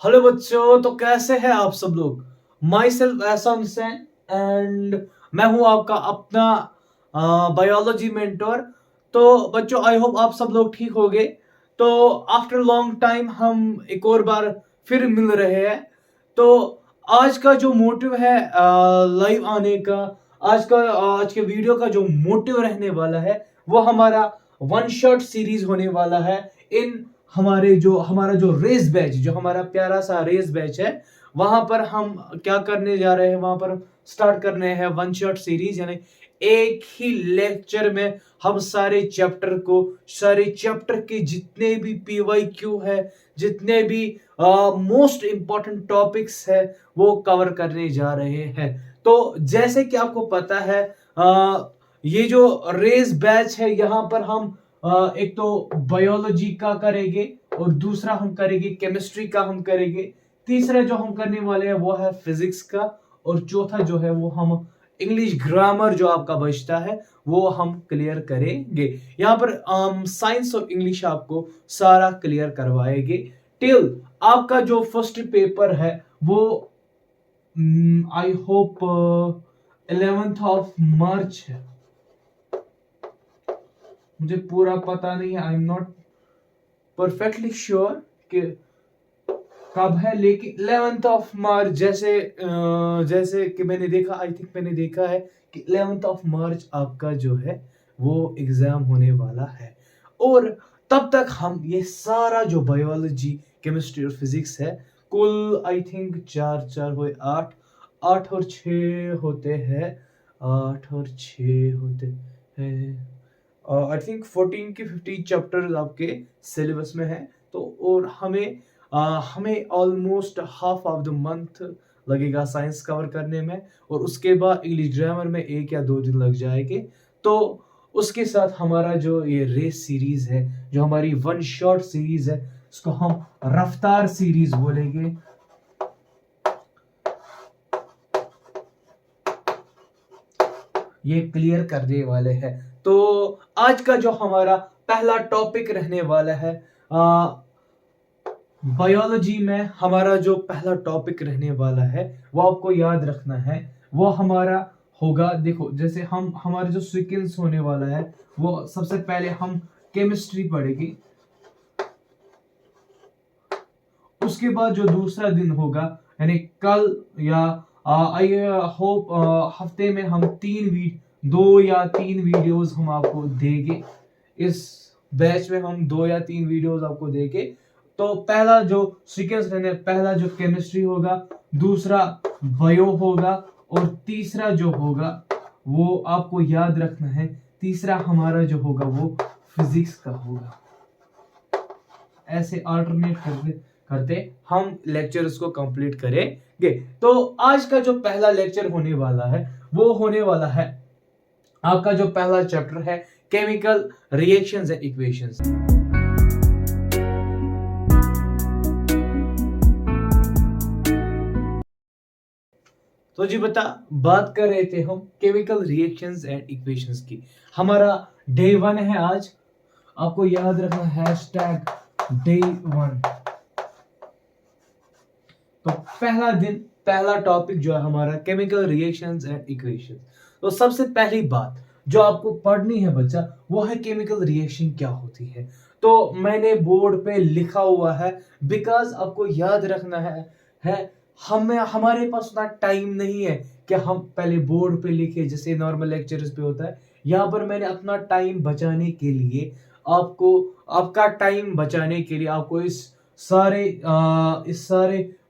Hello बच्चों, तो कैसे हैं आप सब लोग। माई सेल्फ एहसान हुसैन एंड मैं हूं आपका अपना बायोलॉजी मेंटोर। तो बच्चों, आई होप आप सब लोग ठीक होंगे। तो आफ्टर लॉन्ग टाइम हम एक और बार फिर मिल रहे हैं। तो आज का जो मोटिव है लाइव आने का, आज के वीडियो का जो मोटिव रहने वाला है वो हमारा वन शॉट सीरीज होने वाला है। इन हमारा जो रेस बैच, जो हमारा प्यारा सा रेस बैच है, वहां पर हम क्या करने जा रहे हैं, वहां पर स्टार्ट करने हैं वन शॉट सीरीज। यानी एक ही लेक्चर में हम सारे चैप्टर के जितने भी PYQ है, जितने भी मोस्ट इंपॉर्टेंट टॉपिक्स है, वो कवर करने जा रहे हैं। तो जैसे कि आपको पता है, ये जो रेस बैच है, यहाँ पर हम एक तो बायोलॉजी का करेंगे और दूसरा हम करेंगे केमिस्ट्री का, हम करेंगे तीसरा जो हम करने वाले हैं वो है फिजिक्स का, और चौथा जो है वो हम इंग्लिश ग्रामर जो आपका बचता है वो हम क्लियर करेंगे। यहाँ पर साइंस और इंग्लिश आपको सारा क्लियर करवाएंगे टिल आपका जो फर्स्ट पेपर है वो I hope 11th of March है। मुझे पूरा पता नहीं है, I am not perfectly sure कि कब है, लेकिन 11th ऑफ मार्च जैसे कि मैंने देखा, आई थिंक मैंने देखा है कि 11th ऑफ मार्च आपका जो है वो एग्जाम होने वाला है। और तब तक हम ये सारा जो बायोलॉजी, केमिस्ट्री और फिजिक्स है, कुल आई थिंक चार चार हुए आठ, आठ और छः होते हैं, आठ और छः होते हैं, आई थिंक 14 की 15 चैप्टर्स आपके सिलेबस में है। तो और हमें almost half of the month लगेगा साइंस कवर करने में, और उसके बाद इंग्लिश ग्रामर में 1 या 2 दिन लग जाएंगे। तो उसके साथ हमारा जो ये रेस सीरीज है, जो हमारी वन शॉट सीरीज है, उसको हम रफ्तार सीरीज बोलेंगे। ये क्लियर करने वाले हैं। तो आज का जो हमारा पहला टॉपिक रहने वाला है, बायोलॉजी में हमारा जो पहला टॉपिक रहने वाला है वो आपको याद रखना है। वो हमारा होगा, देखो जैसे हमारे जो सीक्वेंस होने वाला है, वो सबसे पहले हम केमिस्ट्री पढ़ेंगे। उसके बाद जो दूसरा दिन होगा, यानी कल या आई होप हफ्ते में हम 2 या 3 वीडियोस हम आपको देंगे। इस बैच में हम 2 या 3 वीडियोस आपको देंगे। तो पहला जो सीक्वेंस रहने, पहला जो केमिस्ट्री होगा, दूसरा बायो होगा, और तीसरा जो होगा वो आपको याद रखना है, तीसरा हमारा जो होगा वो फिजिक्स का होगा। ऐसे अल्टरनेट करते करते हम लेक्चर्स को कंप्लीट करेंगे। तो आज का जो पहला लेक्चर होने वाला है वो होने वाला है, आपका जो पहला चैप्टर है, केमिकल रिएक्शंस एंड इक्वेशंस। तो जी बता, बात कर रहे थे हम केमिकल रिएक्शंस एंड इक्वेशंस की। हमारा डे 1 है आज, आपको याद रखना हैशटैग डे 1। तो पहला दिन, पहला टॉपिक जो है हमारा केमिकल रिएक्शंस एंड इक्वेशंस। तो सबसे पहली बात जो आपको पढ़नी है बच्चा, वो है केमिकल रिएक्शन क्या होती है। तो मैंने बोर्ड पे लिखा हुआ है, बिकॉज आपको याद रखना है हमारे पास उतना टाइम नहीं है कि हम पहले बोर्ड पे लिखे जैसे नॉर्मल लेक्चर्स पे होता है। यहाँ पर मैंने अपना टाइम बचाने के लिए आपको, आपका टाइम बचाने के लिए आपको इस सारे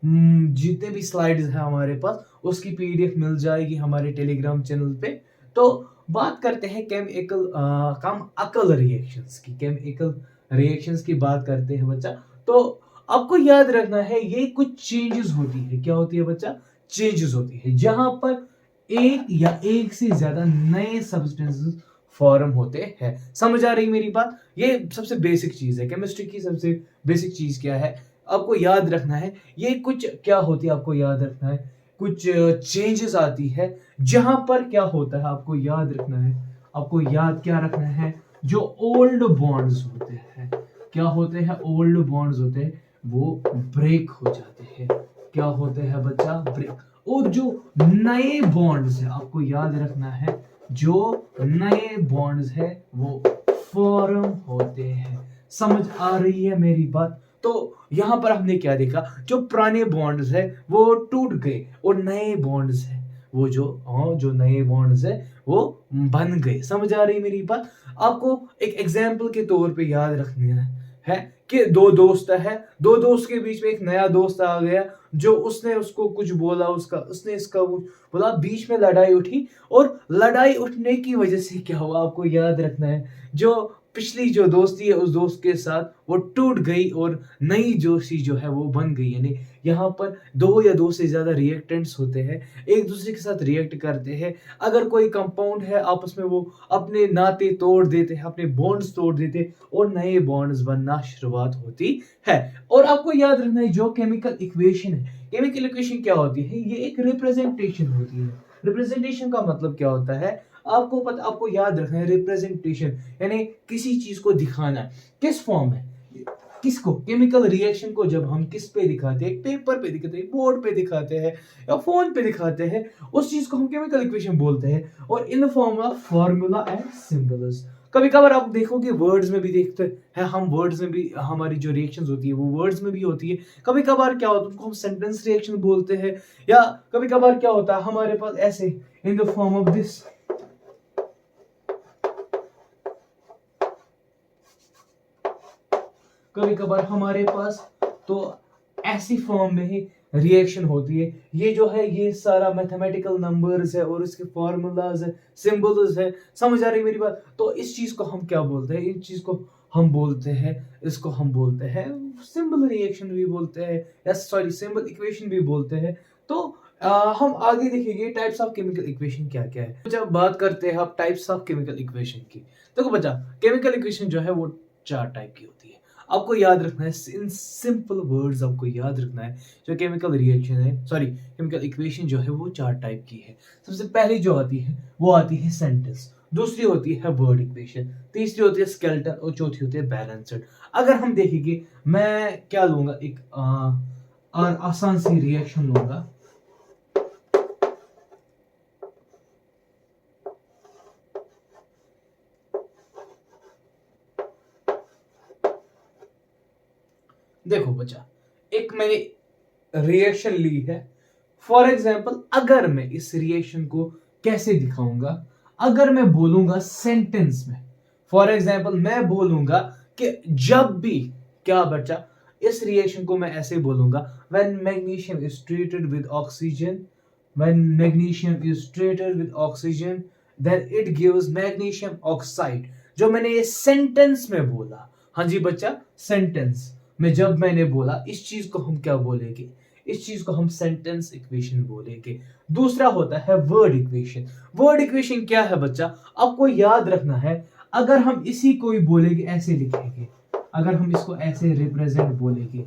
जितने भी स्लाइड्स हैं हमारे पास, उसकी PDF मिल जाएगी हमारे टेलीग्राम चैनल पे। तो बात करते हैं केमिकल रिएक्शंस की, केमिकल रिएक्शंस की बात करते हैं बच्चा। तो आपको याद रखना है ये कुछ चेंजेस होती है। क्या होती है बच्चा? चेंजेस होती है जहां पर एक या एक से ज्यादा नए सब्सटेंसेस फॉर्म होते हैं। समझ आ रही मेरी बात? ये सबसे बेसिक चीज है, केमिस्ट्री की सबसे बेसिक चीज क्या है आपको याद रखना है। ये कुछ क्या होती है आपको याद रखना है, कुछ चेंजेस आती है जहां पर क्या होता है आपको याद रखना है। आपको याद क्या रखना है, जो ओल्ड बॉन्ड्स होते हैं, क्या होते हैं? ओल्ड बॉन्ड्स होते हैं, वो ब्रेक हो जाते हैं। क्या होते हैं बच्चा? ब्रेक। और जो नए बॉन्ड्स है, आपको याद रखना है, जो नए बॉन्ड्स है वो फॉर्म होते हैं। समझ आ रही है मेरी बात? तो यहां पर हमने क्या देखा, जो पुराने बॉन्ड्स है वो टूट गए और नए बॉन्ड्स है वो जो नए बॉन्ड्स है वो बन गए। समझ आ रही मेरी बात? आपको एक एग्जाम्पल के तौर पे याद रखना है कि दो दोस्त है, दो दोस्त के बीच में एक नया दोस्त आ गया, जो उसने उसको कुछ बोला, उसने इसका कुछ बोला, बीच में लड़ाई उठी, और लड़ाई उठने की वजह से क्या हुआ आपको याद रखना है, जो पिछली जो दोस्ती है उस दोस्त के साथ वो टूट गई और नई दोस्ती जो है वो बन गई। यानी यहाँ पर दो या दो से ज्यादा रिएक्टेंट्स होते हैं, एक दूसरे के साथ रिएक्ट करते हैं। अगर कोई कंपाउंड है आपस में, वो अपने नाते तोड़ देते हैं, अपने बॉन्ड्स तोड़ देते हैं और नए बॉन्ड्स बनना शुरुआत होती है। और आपको याद रखना है, जो केमिकल इक्वेशन है, केमिकल इक्वेशन क्या होती है? ये एक रिप्रेजेंटेशन होती है। रिप्रेजेंटेशन का मतलब क्या होता है? आपको याद रखना है, रिप्रेजेंटेशन यानी किसी चीज को दिखाना। किस फॉर्म में? किसको? केमिकल रिएक्शन को जब हम किस पे दिखाते हैं, पेपर पे दिखाते हैं, बोर्ड पे दिखाते हैं या फोन पे दिखाते हैं, उस चीज को हम केमिकल इक्वेशन बोलते हैं। और in form of formula and symbols. कभी कभार आप देखोगे वर्ड्स में भी देखते हैं हम, वर्ड्स में भी हमारी जो रिएक्शंस होती है वो वर्ड्स में भी होती है। कभी कभार क्या होता है, उनको हम सेंटेंस रिएक्शन बोलते हैं, या कभी कभार क्या होता है हमारे पास ऐसे in the form of this. कभी कभार हमारे पास तो ऐसी फॉर्म में ही रिएक्शन होती है। ये जो है ये सारा मैथमेटिकल नंबर्स है और इसके फॉर्मूलाज है, सिंबल्स है। समझ आ रही मेरी बात? तो इस चीज को हम क्या बोलते हैं? इस चीज को हम बोलते हैं, इसको हम बोलते हैं सिंबल रिएक्शन भी बोलते हैं, या सॉरी सिंबल इक्वेशन भी बोलते हैं। तो हम आगे देखेंगे टाइप्स ऑफ केमिकल इक्वेशन क्या क्या है। जब बात करते हैं आप टाइप्स ऑफ केमिकल इक्वेशन की, देखो बच्चा, केमिकल इक्वेशन जो है वो 4 टाइप की होती है। आपको याद रखना है, इन सिंपल वर्ड्स आपको याद रखना है, जो केमिकल रिएक्शन है, सॉरी केमिकल इक्वेशन जो है वो 4 टाइप की है। सबसे पहली जो आती है वो आती है सेंटेंस, दूसरी होती है वर्ड इक्वेशन, तीसरी होती है स्केलेटन और चौथी होती है बैलेंस्ड। अगर हम देखेंगे, मैं क्या लूंगा, एक आसान सी रिएक्शन लूंगा। देखो बच्चा, एक मैंने रिएक्शन ली है। फॉर एग्जाम्पल, अगर मैं इस रिएक्शन को कैसे दिखाऊंगा, अगर मैं बोलूंगा सेंटेंस में, फॉर एग्जाम्पल मैं बोलूंगा कि जब भी, क्या बच्चा, इस रिएक्शन को मैं ऐसे बोलूंगा, when magnesium is treated with oxygen, when magnesium is treated with oxygen then it gives magnesium oxide. जो मैंने ये सेंटेंस में बोला, हाँ जी बच्चा, सेंटेंस में जब मैंने बोला, इस चीज को हम क्या बोलेंगे? इस चीज को हम सेंटेंस इक्वेशन बोलेंगे। दूसरा होता है वर्ड इक्वेशन। वर्ड इक्वेशन क्या है बच्चा? आपको याद रखना है, अगर हम इसी को ही बोलेंगे, ऐसे लिखेंगे, अगर हम इसको ऐसे रिप्रेजेंट बोलेंगे,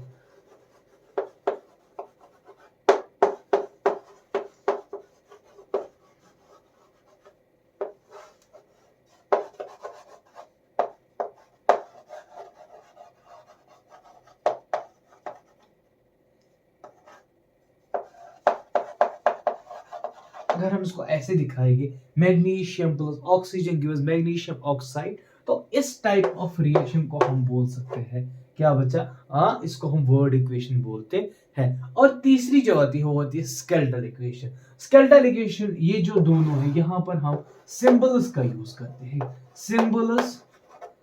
अगर हम इसको ऐसे दिखाएंगे, magnesium plus oxygen gives magnesium oxide, तो इस टाइप ऑफ रिएक्शन को हम बोल सकते हैं क्या बच्चा? इसको हम वर्ड इक्वेशन बोलते हैं। और तीसरी जो आती है वो होती है स्केलेटल इक्वेशन। स्केलेटल इक्वेशन, ये जो दोनों है, यहां पर हम सिंबल्स का यूज करते हैं, सिंबल्स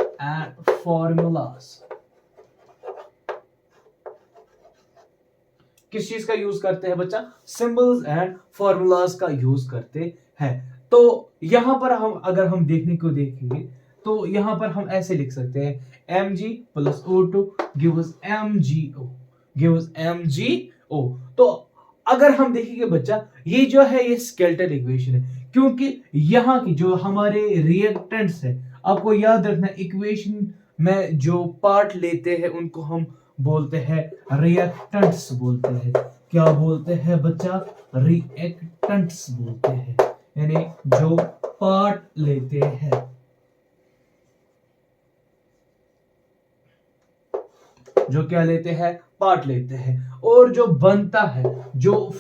एंड फॉर्मूलास। किस चीज का यूज करते हैं बच्चा? सिंबल्स एंड फॉर्मूलाज का यूज करते हैं। तो यहां पर हम, अगर हम देखने को देखेंगे, तो यहां पर हम ऐसे लिख सकते हैं, Mg plus O2 gives MgO, gives MgO। तो अगर हम देखेंगे बच्चा, ये जो है ये स्केलेटल इक्वेशन है, क्योंकि यहाँ की जो हमारे रिएक्टेंट्स है, आपको याद रखना, इक्वेशन में जो पार्ट लेते हैं उनको हम बोलते हैं रिएक्टेंट्स बोलते हैं। क्या बोलते हैं बच्चा? रिएक्टेंट्स बोलते हैं, यानी जो पार्ट लेते हैं। जो क्या लेते हैं, पार्ट लेते हैं, और जो बनता है, जो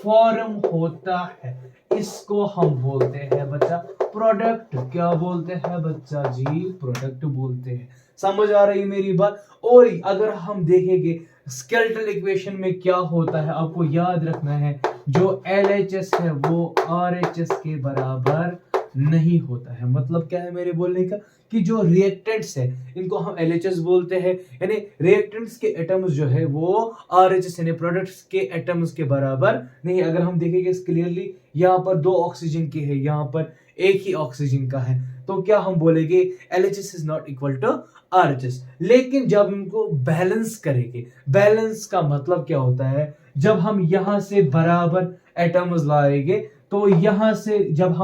फॉर्म होता है, इसको हम बोलते हैं बच्चा प्रोडक्ट। क्या बोलते हैं बच्चा जी, प्रोडक्ट बोलते हैं। समझ आ रही है मेरी बात। और अगर हम देखेंगे स्केलेटल इक्वेशन में क्या होता है, आपको याद रखना है, जो LHS है वो RHS के बराबर नहीं होता है। मतलब क्या है मेरे बोलने का, कि जो रिएक्टेंट्स है इनको हम LHS बोलते हैं, यानी रिएक्टेंट्स के एटम्स जो है वो RHS यानी प्रोडक्ट्स के एटम्स के बराबर नहीं। अगर हम देखेंगे क्लियरली, यहाँ पर 2 ऑक्सीजन के है, यहाँ पर एक ही ऑक्सीजन का है, तो क्या हम बोलेंगे, LHS is not equal to RHS। लेकिन जब इनको बैलेंस करेंगे, बैलेंस का मतलब क्या होता है, जब हम यहां से बराबर एटम्स लाएंगे, तो यहां से जब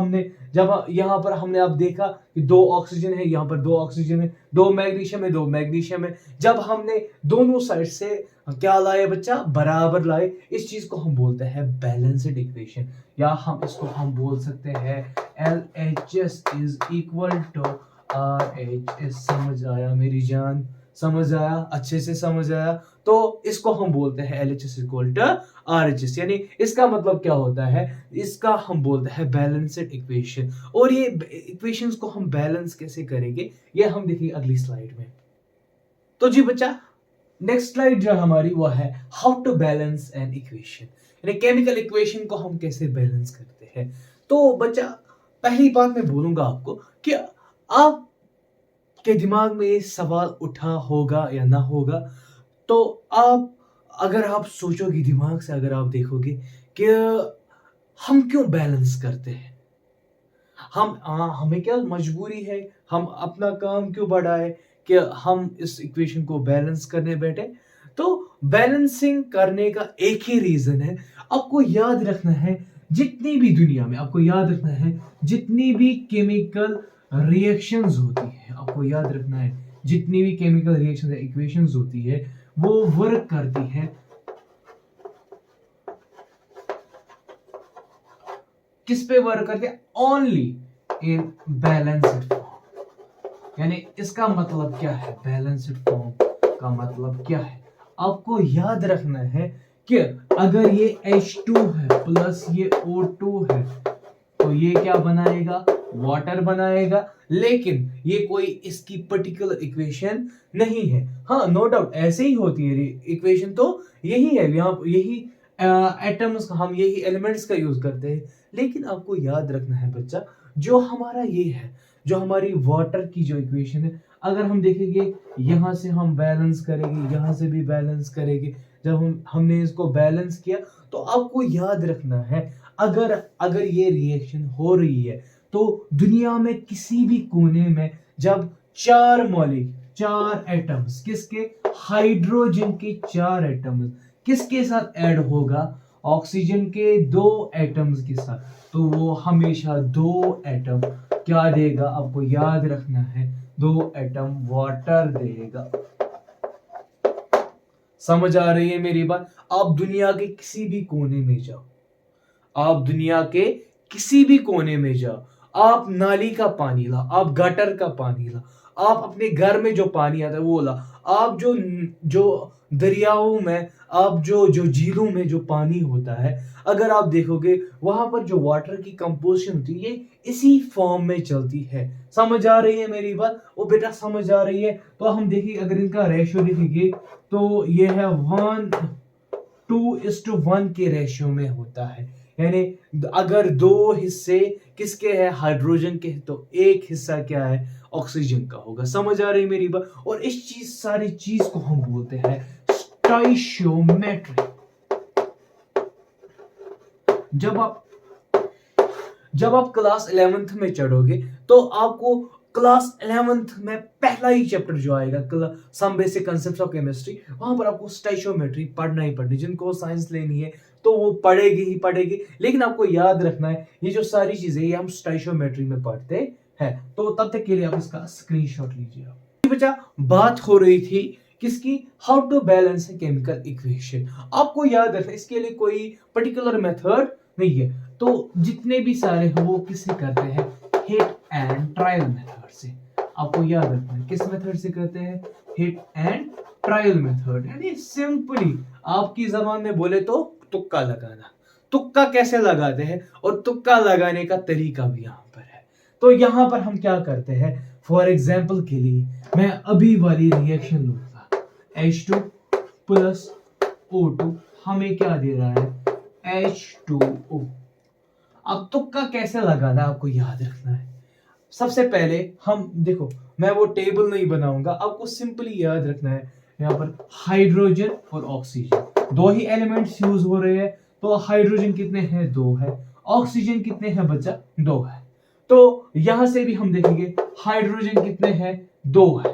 यहां पर हमने अब देखा कि 2 ऑक्सीजन है, यहां पर 2 ऑक्सीजन है, 2 मैग्नीशियम है, 2 मैग्नीशियम है, जब हमने दोनों साइड से क्या लाए बच्चा, बराबर लाए, इस चीज को हम बोलते हैं बैलेंस्ड इक्वेशन। या इसको हम बोल सकते हैं LHS is equal to RHS। समझ आया मेरी जान, समझ आया, अच्छे से समझ आया। तो इसको हम बोलते हैं LHS इक्वल टू RHS, यानी इसका मतलब क्या होता है, इसका हम बोलते हैं बैलेंस्ड इक्वेशन। और ये इक्वेशंस को हम बैलेंस कैसे करेंगे, ये हम देखेंगे अगली स्लाइड में। तो जी बच्चा, नेक्स्ट स्लाइड जो हमारी वो है how to balance an equation, यानी केमिकल इक्वेशन को हम कैसे बैलेंस करते हैं। तो बच्चा, पहली बात मैं बोलूंगा आपको कि आप के दिमाग में ये सवाल उठा होगा या ना होगा, तो अगर आप सोचोगे दिमाग से, अगर आप देखोगे कि हम क्यों बैलेंस करते हैं, हमें क्या मजबूरी है, हम अपना काम क्यों बढ़ाए कि हम इस इक्वेशन को बैलेंस करने बैठे। तो बैलेंसिंग करने का एक ही रीजन है, आपको याद रखना है, जितनी भी दुनिया में आपको याद रखना है, जितनी भी केमिकल रिएक्शंस होती है, आपको याद रखना है, जितनी भी केमिकल रिएक्शंस या इक्वेशंस होती है, वो वर्क करती है किस पे वर्क करती है, ओनली इन बैलेंस्ड फॉर्म। यानी इसका मतलब क्या है, बैलेंस्ड फॉर्म का मतलब क्या है, आपको याद रखना है कि अगर ये H2 है प्लस ये O2 है, तो ये क्या बनाएगा, वाटर बनाएगा। लेकिन ये कोई इसकी पर्टिकुलर इक्वेशन नहीं है। हाँ, नो डाउट ऐसे ही होती है इक्वेशन, तो यही है, यहाँ यही एटम्स हम यही एलिमेंट्स का यूज करते हैं। लेकिन आपको याद रखना है बच्चा, जो हमारा ये है, जो हमारी वाटर की जो इक्वेशन है, अगर हम देखेंगे यहाँ से हम बैलेंस करेंगे, यहाँ से भी बैलेंस करेंगे, जब हमने इसको बैलेंस किया, तो आपको याद रखना है, अगर ये रिएक्शन हो रही है, तो दुनिया में किसी भी कोने में जब 4 एटम्स, किसके, हाइड्रोजन के 4 एटम्स किसके साथ ऐड होगा, ऑक्सीजन के 2 एटम्स के साथ, तो वो हमेशा 2 एटम क्या देगा, आपको याद रखना है, 2 एटम वाटर देगा। समझ आ रही है मेरी बात। आप दुनिया के किसी भी कोने में जाओ, आप दुनिया के किसी भी कोने में जाओ, आप नाली का पानी ला, आप गटर का पानी ला, आप अपने घर में जो पानी आता है वो ला, आप जो दरियाओं में, आप जो झीलों में जो पानी होता है, अगर आप देखोगे वहां पर जो वाटर की कंपोजिशन होती है, ये इसी फॉर्म में चलती है। समझ आ रही है मेरी बात, वो बेटा समझ आ रही है। तो हम देखिए, अगर इनका रेशियो देखेंगे, तो ये है 1:2:1 के रेशियो में होता है। यानी अगर 2 हिस्से किसके हैं, हाइड्रोजन के, तो एक हिस्सा क्या है, ऑक्सीजन का होगा। समझ आ रही मेरी बात। और इस सारी चीज को हम बोलते हैं स्टोइशियोमेट्री। जब आप क्लास 11th में चढ़ोगे, तो आपको क्लास 11th में पहला ही चैप्टर जो आएगा, some basic concepts of chemistry, वहां पर आपको स्टोइशियोमेट्री पढ़ना ही पड़नी। जिनको साइंस लेनी है तो वो पढ़ेगी ही पढ़ेगी। लेकिन आपको याद रखना है, ये जो सारी चीजें ये हम स्टोइशियोमेट्री में पढ़ते हैं। तो तब तक के लिए आप इसका स्क्रीनशॉट लीजिए। बच्चा, बात हो रही थी किसकी, how to balance a chemical equation. आपको याद रखना, इसके लिए कोई पर्टिकुलर मेथड नहीं है। तो जितने भी सारे हैं वो किससे करते हैं, हिट एंड ट्रायल मेथड से। आपको याद रखना है, किस मेथड से करते हैं, हिट एंड ट्रायल मेथड, यानी सिंपली आपकी जबान में बोले तो तुक्का लगाना। तुक्का कैसे लगाते हैं और तुक्का लगाने का तरीका भी यहाँ पर है। तो यहाँ पर हम क्या करते हैं, फॉर एग्जाम्पल के लिए मैं अभी वाली रिएक्शन लूंगा, H2 प्लस O2 हमें क्या दे रहा है, H2O। अब तुक्का कैसे लगाना आपको याद रखना है। सबसे पहले हम देखो, मैं वो टेबल नहीं बनाऊंगा, आपको सिंपली याद रखना है यहाँ पर हाइड्रोजन और ऑक्सीजन दो ही एलिमेंट्स यूज हो रहे हैं। तो हाइड्रोजन कितने हैं, 2 है। ऑक्सीजन कितने हैं बच्चा, 2 है। तो यहां से भी हम देखेंगे हाइड्रोजन कितने हैं, 2 है,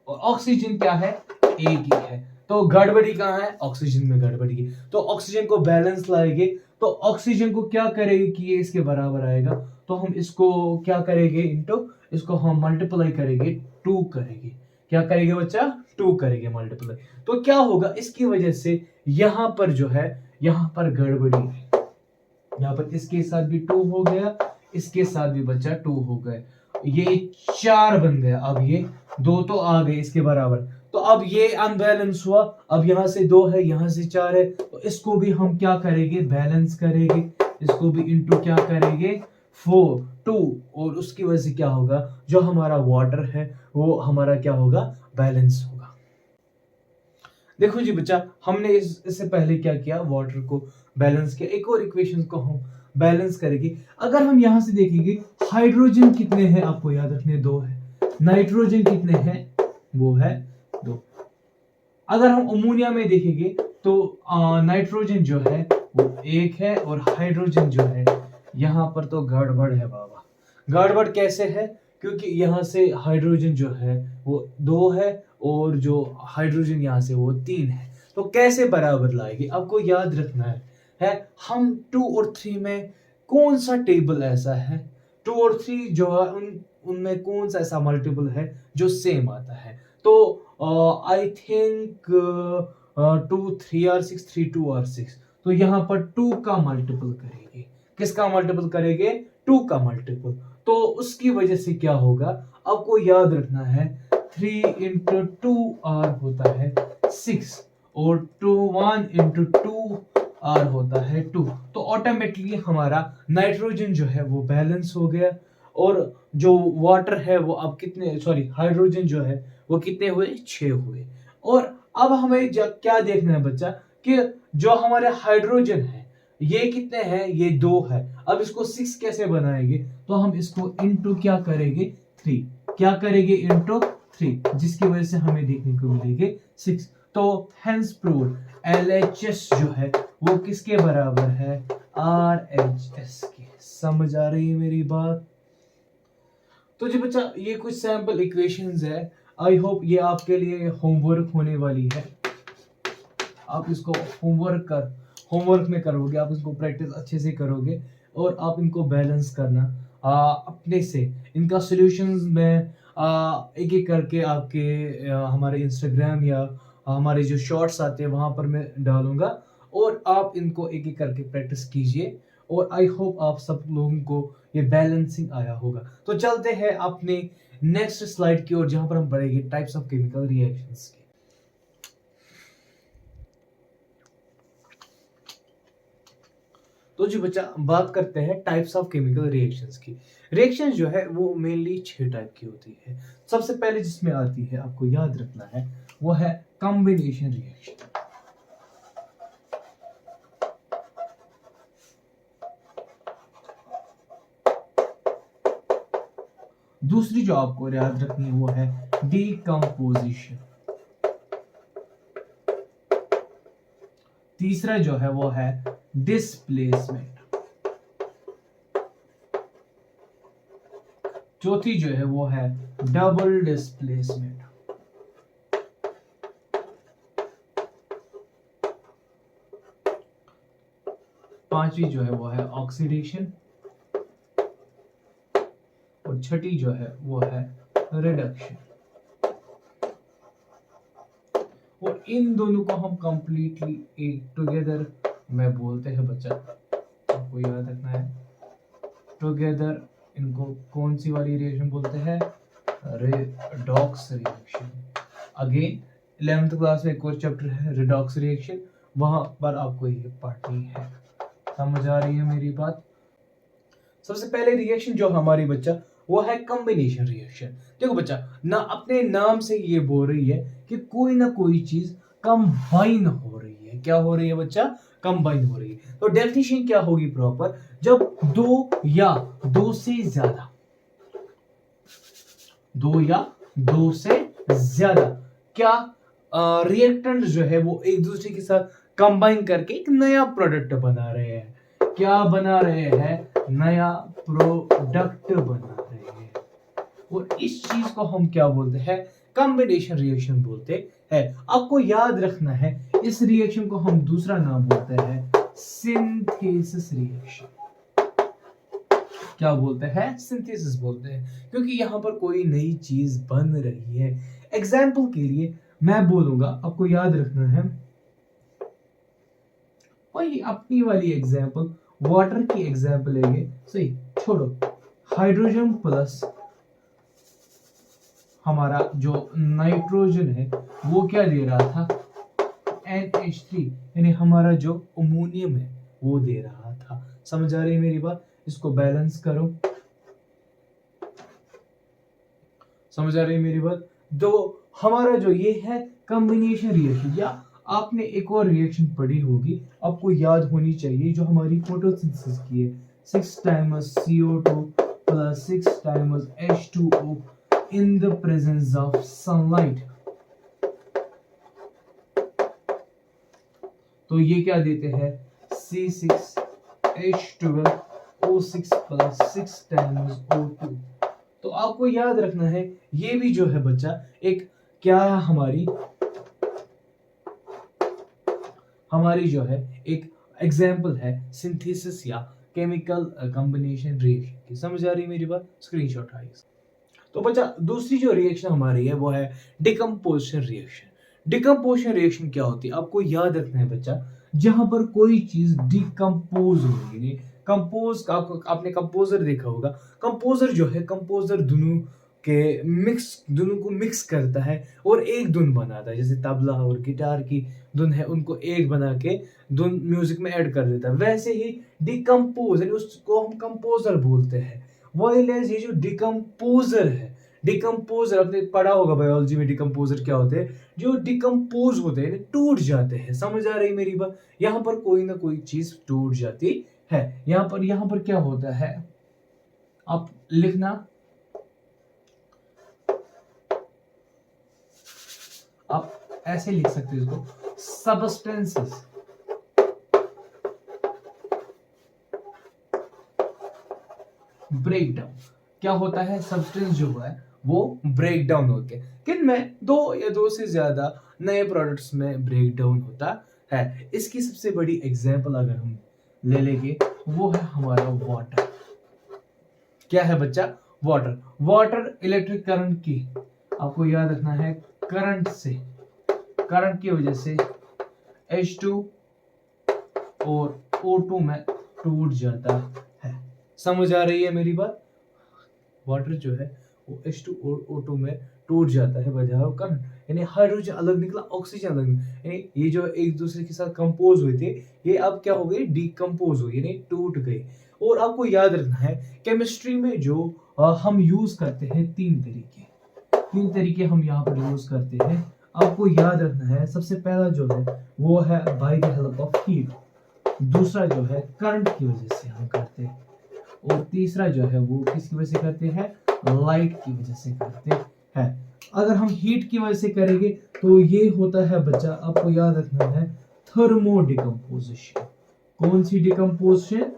और ऑक्सीजन क्या है, 1 ही है। तो गड़बड़ी कहाँ है, ऑक्सीजन में गड़बड़ी है। तो ऑक्सीजन को बैलेंस लाएंगे, तो ऑक्सीजन को क्या करेंगे कि ये इसके बराबर आएगा, तो हम इसको क्या करेंगे, इनटू इसको हम मल्टीप्लाई करेंगे, 2 करेंगे। क्या करेंगे बच्चा, 2 करेंगे मल्टीप्लाई। तो क्या होगा, इसकी वजह से यहां पर जो है, यहां पर गड़बड़ी है। यहाँ पर इसके साथ भी 2 हो गया, इसके साथ भी बच्चा 2 हो गए, ये 4 बन गया। अब ये 2 तो आ गए इसके बराबर, तो अब ये अनबैलेंस हुआ। अब यहाँ से 2 है, यहाँ से 4 है, तो इसको भी हम क्या करेंगे, बैलेंस करेंगे। इसको भी इनटू क्या करेंगे, 4 2, और उसकी वजह से क्या होगा, जो हमारा वाटर है वो हमारा क्या होगा, बैलेंस होगा। देखो जी बच्चा, हमने इससे पहले क्या किया, वाटर को बैलेंस किया। एक और इक्वेशन को हम बैलेंस करेंगे। अगर हम यहां से देखेंगे, हाइड्रोजन कितने हैं, आपको याद रखने 2 है। नाइट्रोजन कितने हैं, वो है 2। अगर हम अमोनिया में देखेंगे तो नाइट्रोजन जो है वो 1 है, और हाइड्रोजन जो है, यहाँ पर तो गड़बड़ है बाबा। गड़बड़ कैसे है, क्योंकि यहाँ से हाइड्रोजन जो है वो 2 है, और जो हाइड्रोजन यहाँ से वो 3 है। तो कैसे बराबर लाएंगे, आपको याद रखना है हम 2 और 3 में कौन सा टेबल ऐसा है, 2 और 3 जो है उनमें कौन सा ऐसा मल्टीपल है जो सेम आता है। तो आई थिंक 2 3 आर 6, 3 2 आर 6। तो यहाँ पर 2 का मल्टीपल करेंगे, किसका मल्टीपल करेंगे, 2 का मल्टीपल। तो उसकी वजह से क्या होगा, आपको याद रखना है 3 इंटू 2 आर होता है 6, और 1 इंटू 2 आर होता है 2। तो ऑटोमेटिकली हमारा नाइट्रोजन जो है वो बैलेंस हो गया, और जो वाटर है वो अब कितने, सॉरी हाइड्रोजन जो है वो कितने हुए, 6 हुए। और अब हमें क्या देखना है बच्चा, कि जो हमारे हाइड्रोजन है ये कितने हैं, ये 2 है। अब इसको 6 कैसे बनाएंगे, तो हम इसको इनटू क्या करेंगे, 3। क्या करेंगे, इनटू 3, जिसकी वजह से हमें देखने को मिलेंगे 6। तो हेंस प्रूव LHS जो है वो किसके बराबर है, RHS के। समझ आ रही है मेरी बात। तो जी बच्चा, ये कुछ सैंपल इक्वेशंस है। आई होप ये आपके लिए होमवर्क होने वाली है। आप इसको होमवर्क में करोगे, आप इसको प्रैक्टिस अच्छे से करोगे, और आप इनको बैलेंस करना अपने से। इनका सॉल्यूशंस मैं एक एक करके आपके हमारे इंस्टाग्राम या हमारे जो शॉर्ट्स आते हैं वहां पर मैं डालूंगा, और आप इनको एक एक करके प्रैक्टिस कीजिए। और आई होप आप सब लोगों को ये बैलेंसिंग आया होगा। तो चलते हैं अपने नेक्स्ट स्लाइड की ओर, जहां पर हम पढ़ेंगे टाइप्स ऑफ केमिकल रिएक्शंस की। तो जी बच्चा, बात करते हैं टाइप्स ऑफ केमिकल रिएक्शंस की। रिएक्शन जो है वो मेनली 6 टाइप की होती है। सबसे पहले जिसमें आती है, आपको याद रखना है, वो है कॉम्बिनेशन रिएक्शन। दूसरी जो आपको याद रखनी है वो है डीकंपोजिशन। तीसरा जो है वो है डिस्प्लेसमेंट। चौथी जो है वो है डबल डिस्प्लेसमेंट। पांचवी जो है वो है ऑक्सीडेशन, और छठी जो है वो है रिडक्शन। और इन दोनों को हम कंप्लीटली एक टुगेदर में बोलते हैं बच्चा, आपको याद रखना है। टुगेदर इनको कौन सी वाली रिएक्शन बोलते हैं, redox reaction. Again 11th class में एक और चैप्टर है रिडॉक्स रिएक्शन, वहां पर आपको ये पढ़नी है। समझ आ रही है मेरी बात? सबसे पहले रिएक्शन जो हमारी बच्चा वो है कॉम्बिनेशन रिएक्शन। देखो बच्चा ना अपने नाम से ये बोल रही है कि कोई ना कोई चीज कंबाइन हो रही है। क्या हो रही है बच्चा? कंबाइन हो रही है। तो डेफिनेशन क्या होगी प्रॉपर? जब दो या दो से ज्यादा, दो या दो से ज्यादा क्या रिएक्टेंट जो है वो एक दूसरे के साथ कंबाइन करके एक नया प्रोडक्ट बना रहे हैं। क्या बना रहे हैं? नया प्रोडक्ट बना रहे हैं। और इस चीज को हम क्या बोलते हैं? कॉम्बिनेशन रिएक्शन बोलते हैं। आपको याद रखना है इस रिएक्शन को हम दूसरा नाम बोलते हैं सिंथेसिस रिएक्शन। क्या बोलते हैं? सिंथेसिस बोलते हैं, क्योंकि यहां पर कोई नई चीज बन रही है। एग्जाम्पल के लिए मैं बोलूंगा, आपको याद रखना है वही अपनी वाली एग्जाम्पल, वाटर की एग्जाम्पल लेंगे। सही, छोड़ो। हाइड्रोजन प्लस हमारा जो नाइट्रोजन है वो क्या दे रहा था? NH3, यानी हमारा जो अमोनियम है वो दे रहा था। समझ आ रही है मेरी बात? इसको बैलेंस करो। समझ आ रही है मेरी बात? तो हमारा जो ये है कॉम्बिनेशन रिएक्शन, या आपने एक और रिएक्शन पढ़ी होगी, आपको याद होनी चाहिए, जो हमारी फोटोसिंथेसिस की है। 6 times CO2 plus 6 times H2O in the presence of sunlight। तो ये क्या देते हैं? C6H12O6 plus 6 times O2। तो आपको याद रखना है ये भी जो है बच्चा एक क्या है, हमारी जो है एक एग्जाम्पल है सिंथेसिस या केमिकल कॉम्बिनेशन रिएक्शन की। समझ आ रही है मेरी बात? स्क्रीनशॉट आइए। तो बच्चा दूसरी जो रिएक्शन हमारी है वो है डिकम्पोजिशन रिएक्शन। डिकम्पोजिशन रिएक्शन क्या होती है? आपको याद रखना है बच्चा, जहां पर कोई चीज डिकम्पोज हो रही है। कंपोज आपने कंपोजर देखा होगा। कंपोजर जो है, कंपोजर दोनों को मिक्स करता है और एक धुन बनाता है। जैसे तबला और गिटार की धुन है, उनको एक बना के धुन म्यूजिक में ऐड कर देता है। वैसे ही डिकम्पोज, यानी उसको हम कंपोजर बोलते हैं। वाइलेज ये जो डिकम्पोजर है, डिकम्पोजर आपने पढ़ा होगा बायोलॉजी में, डिकम्पोजर क्या होते हैं? जो डिकम्पोज होते हैं, टूट जाते हैं। समझ आ रही मेरी बात? यहाँ पर कोई ना कोई चीज टूट जाती है। यहाँ पर क्या होता है? आप लिखना, आप ऐसे लिख सकते हो इसको, सबस्टेंसेस। ब्रेकडाउन क्या होता है? सब्सटेंस जो है वो ब्रेक डाउन होते हैं। किन में? दो या दो से ज्यादा नए प्रोडक्ट्स में ब्रेक डाउन होता है। इसकी सबसे बड़ी एग्जांपल अगर हम ले लेंगे वो है हमारा वाटर। क्या है बच्चा? वाटर। वाटर इलेक्ट्रिक करंट की, आपको याद रखना है, करंट की वजह से H2 और O2 में टूट जाता है। समझ आ रही है मेरी बात? वाटर जो है वो H2 और O2 में टूट जाता है बजाय करंट, यानी हाइड्रोजन अलग निकला, ऑक्सीजन अलग निकला, यानी ये जो एक दूसरे के साथ कंपोज हुए थे ये अब क्या हो गए? डिकम्पोज हुए, यानी टूट गए। और आपको याद रखना है केमिस्ट्री में जो हम यूज करते हैं तीन तरीके हम यहाँ पर यूज करते हैं। आपको याद रखना है सबसे पहला जो है वो है by the help of heat, दूसरा जो है करंट की वजह से हम करते हैं, और तीसरा जो है वो किसकी वजह से करते हैं? लाइट की वजह से करते हैं। अगर हम हीट की वजह से करेंगे तो ये होता है बच्चा, आपको याद रखना है, थर्मो डिकम्पोजिशन। कौन सी डिकम्पोजिशन?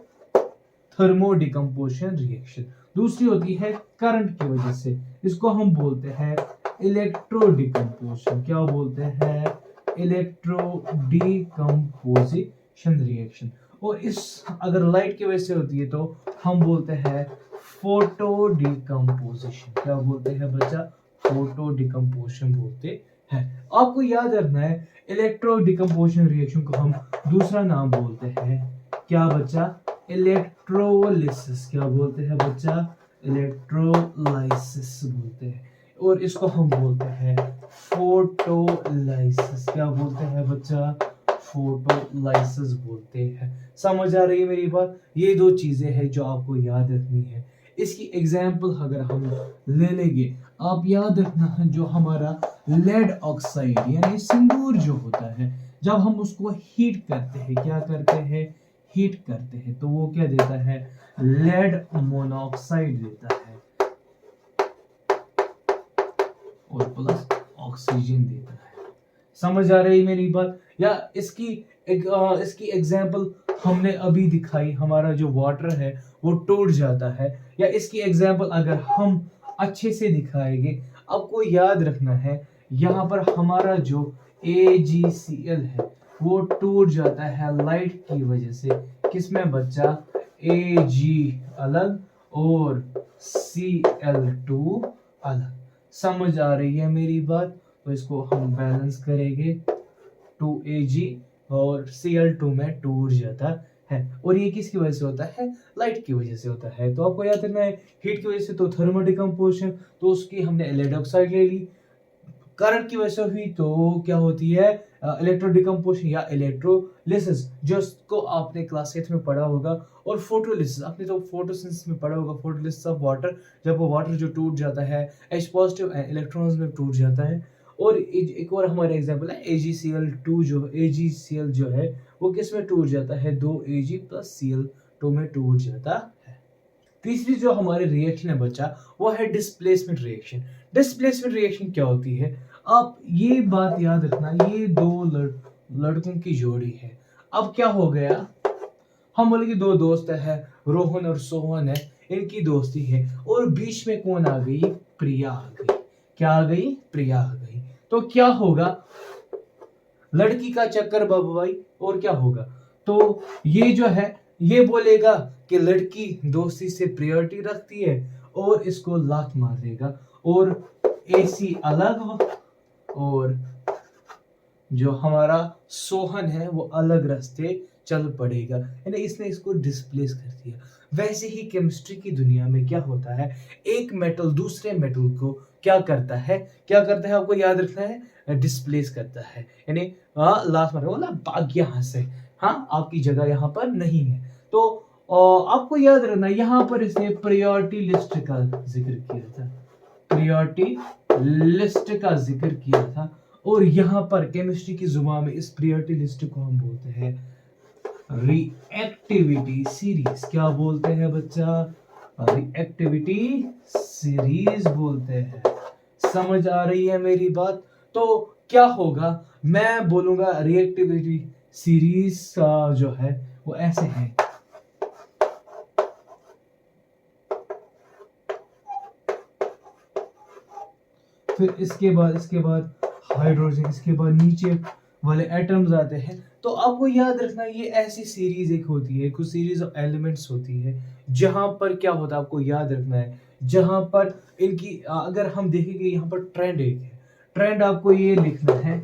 Thermo decomposition reaction. दूसरी होती है करंट की वजह से, इसको हम बोलते हैं इलेक्ट्रो डिकम्पोजिशन। क्या बोलते हैं? Electro decomposition reaction. और इस अगर लाइट की वजह से होती है तो हम बोलते हैं फोटो डिकम्पोजिशन। क्या बोलते हैं बच्चा? फोटो डिकम्पोजिशन बोलते हैं। आपको याद रखना है इलेक्ट्रो डिकम्पोजिशन रिएक्शन को हम दूसरा नाम बोलते हैं क्या बच्चा? इलेक्ट्रोलिसिस। क्या बोलते हैं बच्चा? इलेक्ट्रोलाइसिस बोलते हैं। और इसको हम बोलते हैं फोटोलाइसिस। क्या बोलते हैं बच्चा? फोटोलाइसिस बोलते हैं। समझ आ रही है मेरी बात? ये दो चीजें हैं जो आपको याद रखनी है। इसकी एग्जाम्पल अगर हम ले लेंगे, आप याद रखना है जो हमारा लेड ऑक्साइड यानी सिंदूर जो होता है, जब हम उसको हीट करते हैं, क्या करते हैं? हीट करते हैं, तो वो क्या देता है? लेड मोनोऑक्साइड देता है और प्लस ऑक्सीजन देता है। समझ आ रही मेरी बात? या इसकी एग्जाम्पल हमने अभी दिखाई, हमारा जो वाटर है वो टूट जाता है। या इसकी एग्जाम्पल अगर हम अच्छे से दिखाएंगे, आपको याद रखना है यहाँ पर हमारा जो AgCl है वो टूट जाता है लाइट की वजह से। किसमें बच्चा? Ag अलग और Cl2 अलग। समझ आ रही है मेरी बात? तो इसको हम बैलेंस करेंगे, 2Ag और Cl2 में टूट जाता है। और ये किसकी वजह से होता है? लाइट की वजह से होता है। तो आपको याद रखना है हीट की वजह से तो थर्मल डिकम्पोजिशन, तो उसकी हमने लेड ऑक्साइड ले ली। करंट की वजह से हुई तो क्या होती है? इलेक्ट्रो डिकम्पोजिशन या इलेक्ट्रोलिसिस, जिसको आपने क्लास 8 में पढ़ा होगा। और फोटोलिसिस आपने तो फोटोसिंथेसिस में पढ़ा होगा, फोटोलिसिस ऑफ वाटर, जब वो वाटर जो टूट जाता है H पॉजिटिव इलेक्ट्रॉन्स में टूट जाता है। और एक और हमारा एग्जांपल है AgCl2 जो AgCl जो है वो किस में टूट जाता है? 2Ag प्लस Cl2 में टूट जाता है। तीसरी जो हमारी रिएक्शन है बच्चा वो है डिस्प्लेसमेंट रिएक्शन। डिस्प्लेसमेंट रिएक्शन क्या होती है? आप ये बात याद रखना, ये दो लड़कों की जोड़ी है। अब क्या हो गया? हम बोले कि दो दोस्त है, रोहन और सोहन है, इनकी दोस्ती है और बीच में कौन आ गई? प्रिया आ गई। क्या आ गई? प्रिया आ गई। तो क्या होगा? लड़की का चक्कर बाबू भाई। और क्या होगा? तो ये जो है ये बोलेगा कि लड़की दोस्ती से प्रायोरिटी रखती है और इसको लात मार देगा, और AC अलग और जो हमारा सोहन है वो अलग रास्ते चल पड़ेगा, यानी इसने इसको डिस्प्लेस कर दिया। वैसे ही केमिस्ट्री की दुनिया में क्या होता है? एक मेटल दूसरे मेटल को क्या करता है? आपको याद रखना है, डिस्प्लेस करता है। यानी लास्ट में बोला भाग यहाँ से, हाँ आपकी जगह यहाँ पर नहीं है। तो आपको याद रखना यहाँ पर इसने प्रायोरिटी लिस्ट का जिक्र किया था, प्रायोरिटी लिस्ट का जिक्र किया था। और यहाँ पर केमिस्ट्री की जुबान में इस प्रायोरिटी लिस्ट को हम बोलते हैं रिएक्टिविटी सीरीज। क्या बोलते हैं बच्चा? रिएक्टिविटी सीरीज बोलते हैं। समझ आ रही है मेरी बात? तो क्या होगा? मैं बोलूंगा रिएक्टिविटी सीरीज जो है वो ऐसे है। फिर इसके बाद हाइड्रोजन, इसके बाद नीचे वाले एटम्स आते हैं। तो आपको याद रखना ये ऐसी सीरीज एक होती है, कुछ सीरीज ऑफ एलिमेंट्स होती है जहां पर क्या होता है, आपको याद रखना है जहां पर इनकी अगर हम देखेंगे यहाँ पर ट्रेंड एक है, ट्रेंड आपको ये लिखना है।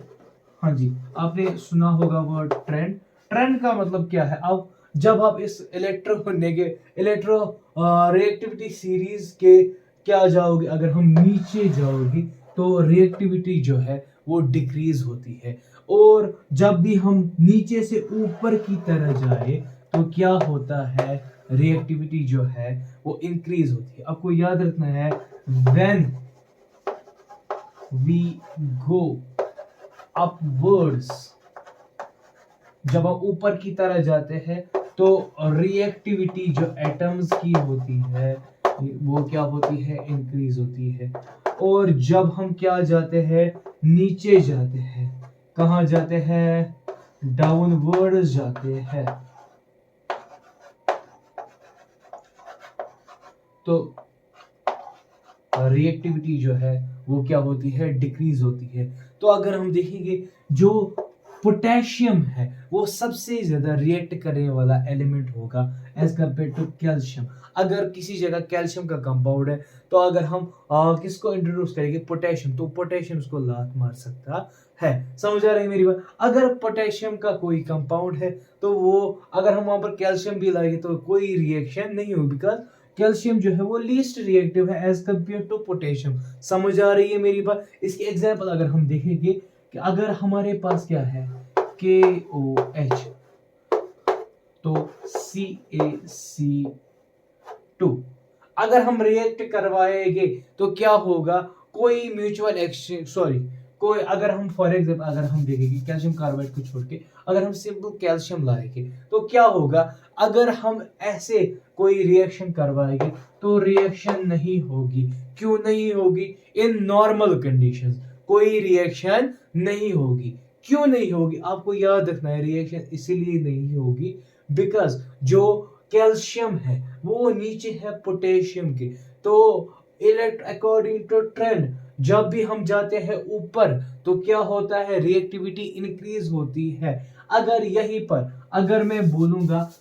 हाँ जी, आपने सुना होगा वर्ड ट्रेंड। ट्रेंड का मतलब क्या है? आप जब आप इस इलेक्ट्रो रिएक्टिविटी सीरीज के क्या जाओगे, अगर हम नीचे जाओगे तो रिएक्टिविटी जो है वो डिक्रीज होती है, और जब भी हम नीचे से ऊपर की तरह जाए तो क्या होता है? रिएक्टिविटी जो है वो इंक्रीज होती है। आपको याद रखना है व्हेन वी गो अपवर्ड्स, जब आप ऊपर की तरह जाते हैं तो रिएक्टिविटी जो एटम्स की होती है वो क्या होती है? इंक्रीज होती है। और जब हम क्या जाते हैं? नीचे जाते हैं, कहाँ जाते हैं? डाउनवर्ड्स जाते हैं, तो रिएक्टिविटी जो है वो क्या होती है? डिक्रीज होती है। तो अगर हम देखेंगे जो पोटेशियम है वो सबसे ज्यादा रिएक्ट करने वाला एलिमेंट होगा एज कंपेयर टू कैल्शियम। अगर किसी जगह कैल्शियम का कंपाउंड है तो अगर हम किसको इंट्रोड्यूस करेंगे? पोटेशियम, तो पोटेशियम उसको लात मार सकता है। समझ आ रही है मेरी बात? अगर पोटेशियम का कोई कंपाउंड है तो वो अगर हम वहां पर कैल्शियम भी लाएंगे तो कोई रिएक्शन नहीं होगी, बिकॉज कैल्शियम जो है वो लीस्ट रिएक्टिव है एज कंपेयर टू पोटेशियम। समझ आ रही है मेरी बात? इसकी एग्जांपल अगर हम देखेंगे कि अगर हमारे पास क्या है KOH तो CaC2, अगर हम रिएक्ट करवाएंगे तो क्या होगा, कोई म्यूचुअल एक्सचेंज कोई, अगर हम फॉर एग्जाम्पल अगर हम देखेंगे कैल्शियम कार्बाइड को छोड़ के अगर हम सिंपल कैल्शियम लाएंगे तो क्या होगा, अगर हम ऐसे कोई रिएक्शन करवाएंगे तो रिएक्शन नहीं होगी। क्यों नहीं होगी? इन नॉर्मल कंडीशंस कोई रिएक्शन नहीं होगी। क्यों नहीं होगी? आपको याद रखना है, रिएक्शन इसीलिए नहीं होगी बिकॉज जो कैल्शियम है वो नीचे है पोटेशियम के। तो अकॉर्डिंग टू ट्रेंड जब भी हम जाते हैं ऊपर तो क्या होता है, रिएक्टिविटी इंक्रीज होती है। अगर यहीं पर अगर मैं बोलूंगा